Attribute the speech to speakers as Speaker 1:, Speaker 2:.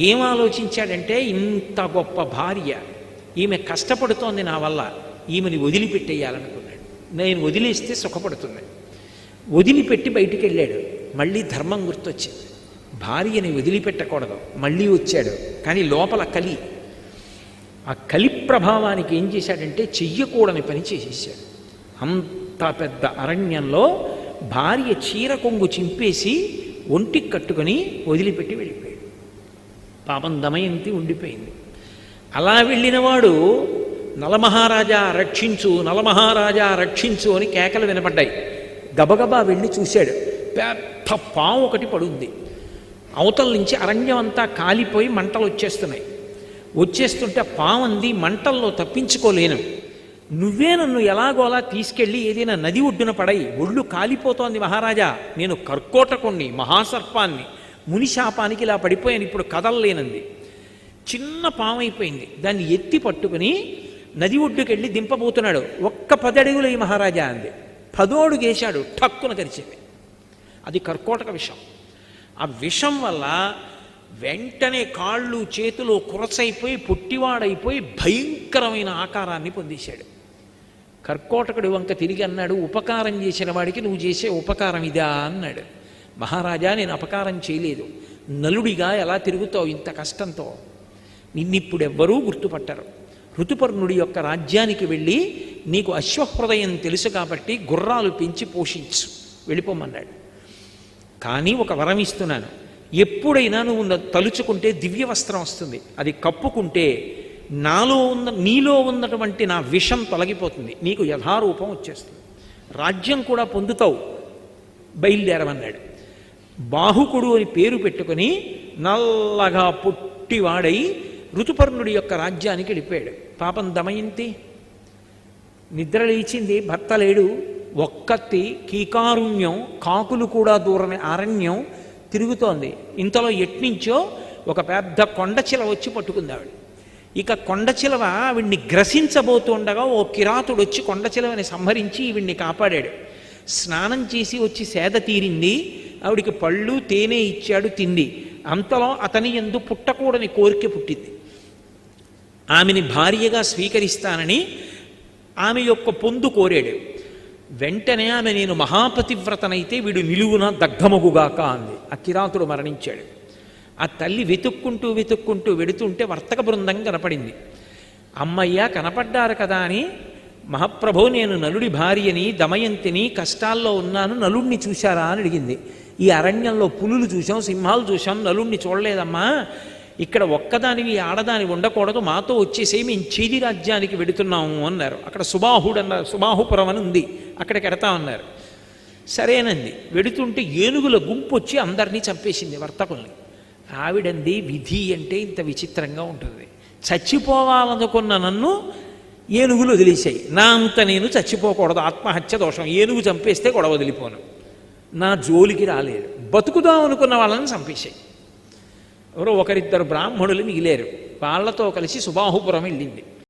Speaker 1: ఏం ఆలోచించాడంటే, ఇంత గొప్ప భార్య, ఈమె కష్టపడుతోంది నా వల్ల, ఈమెని వదిలిపెట్టేయాలనుకున్నాడు. నేను వదిలేస్తే సుఖపడుతుంది. వదిలిపెట్టి బయటికి వెళ్ళాడు. మళ్ళీ ధర్మం గుర్తొచ్చింది, భార్యని వదిలిపెట్టకూడదు. మళ్ళీ వచ్చాడు, కానీ లోపల కలి. ఆ కలి ప్రభావానికి ఏం చేశాడంటే చెయ్యకూడని పని చేసేసాడు. అంత పెద్ద అరణ్యంలో భార్య చీర కొంగు చింపేసి ఒంటికి కట్టుకొని వదిలిపెట్టి వెళ్ళిపోయాడు. పాపం దమయంతి ఉండిపోయింది. అలా వెళ్ళినవాడు నలమహారాజా రక్షించు, నలమహారాజా రక్షించు అని కేకలు వినపడ్డాయి. గబగబా వెళ్ళి చూశాడు. పెద్ద పాము ఒకటి పడుంది. అవతల నుంచి అరణ్యం అంతా కాలిపోయి మంటలు వచ్చేస్తున్నాయి. వచ్చేస్తుంటే పాము అంది, మంటల్లో తప్పించుకోలేను, నువ్వే నన్ను ఎలాగోలా తీసుకెళ్ళి ఏదైనా నది ఒడ్డున పడయి, ఒళ్ళు కాలిపోతోంది మహారాజా, నేను కర్కోటకుణ్ణి, మహాసర్పాన్ని, మునిశాపానికి ఇలా పడిపోయాను, ఇప్పుడు కదలలేనంది. చిన్న పాము అయిపోయింది. దాన్ని ఎత్తి పట్టుకుని నది ఒడ్డుకెళ్ళి దింపబోతున్నాడు. ఒక్క 10 అడుగులు ఈ మహారాజా అంది. 10వ అడుగు వేశాడు, ఠక్కున కరిచింది. అది కర్కోటక విషం. ఆ విషం వల్ల వెంటనే కాళ్ళు చేతులు కురసైపోయి పొట్టివాడైపోయి భయంకరమైన ఆకారాన్ని పొందేశాడు. కర్కోటకుడి వంక తిరిగి అన్నాడు, ఉపకారం చేసిన వాడికి నువ్వు చేసే ఉపకారం ఇదా అన్నాడు. మహారాజా, నేను అపకారం చేయలేదు, నలుడిగా ఎలా తిరుగుతావు ఇంత కష్టంతో, నిన్నిప్పుడెవ్వరూ గుర్తుపట్టరు. ఋతుపర్ణుడి యొక్క రాజ్యానికి వెళ్ళి నీకు అశ్వహృదయం తెలుసు కాబట్టి గుర్రాలు పెంచి పోషించు, వెళ్ళిపోమన్నాడు. కానీ ఒక వరం ఇస్తున్నాను, ఎప్పుడైనా నువ్వు తలుచుకుంటే దివ్య వస్త్రం వస్తుంది, అది కప్పుకుంటే నీలో ఉన్నటువంటి నా విషం తొలగిపోతుంది, నీకు యథారూపం వచ్చేస్తుంది, రాజ్యం కూడా పొందుతావు, బయలుదేరమన్నాడు. బాహుకుడు అని పేరు పెట్టుకుని నల్లగా పుట్టివాడై ఋతుపర్ణుడి యొక్క రాజ్యానికి వెళ్ళిపోయాడు. పాపం దమయంతి నిద్ర లేచింది, భర్త లేడు, ఒక్కత్తి కీకారుణ్యం, కాకులు కూడా దూరని అరణ్యం తిరుగుతోంది. ఇంతలో ఎట్నుంచో ఒక పెద్ద కొండచిలవ వచ్చి పట్టుకుంది ఆవిడ. ఇక కొండచిలవ ఆవిడ్ని గ్రసించబోతుండగా ఓ కిరాతుడు వచ్చి కొండచిలవని సంహరించి ఈవిడ్ని కాపాడాడు. స్నానం చేసి వచ్చి సేద తీరింది. ఆవిడికి పళ్ళు తేనె ఇచ్చాడు, తింది. అంతలో అతని యందు పుట్టకూడని కోరిక పుట్టింది. ఆమెని భార్యగా స్వీకరిస్తానని ఆమె యొక్క పొందు కోరాడు. వెంటనే ఆమె, నేను మహాపతివ్రతనైతే వీడు నిలువున దగ్ధమగుగాక అంది. ఆ కిరాతుడు మరణించాడు. ఆ తల్లి వెతుక్కుంటూ వెడుతుంటే వర్తక బృందం కనపడింది. అమ్మయ్య కనపడ్డారు కదా అని, మహాప్రభో నేను నలుడి భార్యని, దమయంతిని, కష్టాల్లో ఉన్నాను, నలుడిని చూశారా అని అడిగింది. ఈ అరణ్యంలో పులులు చూసాం, సింహాలు చూసాం, నలుడిని చూడలేదమ్మా, ఇక్కడ ఒక్కదానివి ఆడదాని ఉండకూడదు, మాతో వచ్చేసే, మేము చేది రాజ్యానికి వెడుతున్నాము అన్నారు. అక్కడ సుబాహుపురం అని ఉంది, అక్కడికి ఎడతామన్నారు. సరేనంది. వెడుతుంటే ఏనుగుల గుంపు వచ్చి అందరినీ చంపేసింది, వర్తకుల్ని. ఆవిడంది, విధి అంటే ఇంత విచిత్రంగా ఉంటుంది, చచ్చిపోవాలనుకున్న నన్ను ఏనుగులు వదిలేశాయి, నా అంత నేను చచ్చిపోకూడదు, ఆత్మహత్య దోషం, ఏనుగు చంపేస్తే గొడవ వదిలిపోను, నా జోలికి రాలేదు, బతుకుదాం అనుకున్న వాళ్ళని చంపేశాయి. ఎవరో ఒకరిద్దరు బ్రాహ్మణులు మిగిలేరు, వాళ్ళతో కలిసి సుబాహుపురం వెళ్ళింది.